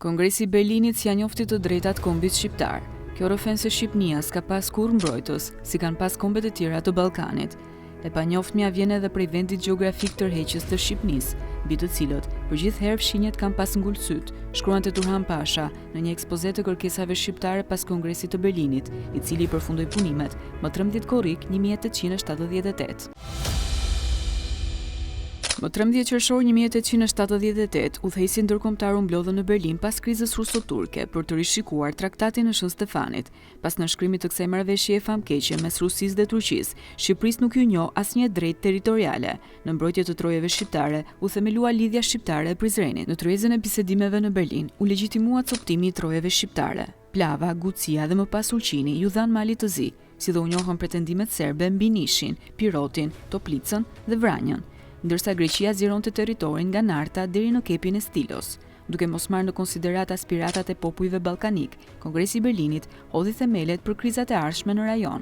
Kongresi i Berlinit s'ia njofti të drejtat kombit shqiptar. Kjo rrëfen se Shqipnia s'ka pas kurrë mbrojtës, si kanë pas kombet e tjera të Ballkanit. E panjoftmja vjen edhe prej vendit gjeografik tërheqës të Shqipnisë, mbi të cilët përgjithherë fshinjet kanë pas ngulsyt, shkruante Turhan Pasha në një ekspozë të kërkesave shqiptare pas Kongresit të Berlinit, i cili përfundoi punimet më 13 korrik 1878. Më 13 qershor 1878, udhëheqësi ndërkombëtar u mblodhën në Berlin pas krizës ruso-turke për të rishikuar traktatin në Shën Stefanit. Pas nënshkrimit të kësaj marrëveshjeje famkeqe mes Rusisë dhe Turqisë, Shqipërisë nuk ju njoh asnjë drejtë territoriale. Në mbrojtje të trojeve shqiptare, u themelua lidhja shqiptare e Prizrenit. Në tryezën e bisedimeve në Berlin, u legjitimua coptimi i trojeve shqiptare. Plava, Gucia dhe më pas Ulqini ju dhanë Malit të Zi, si dhe u njohën pretendimet serbe mbi Nishin, Pirotin, Toplicën dhe Vranjën, ndërsa Greqia zironte territorin nga Narta deri në kepin e Stilos. Duke mos marrë në konsiderat aspiratat e popujve ballkanik, Kongresi i Berlinit hodhi themelet për krizat e ardhshme në rajon.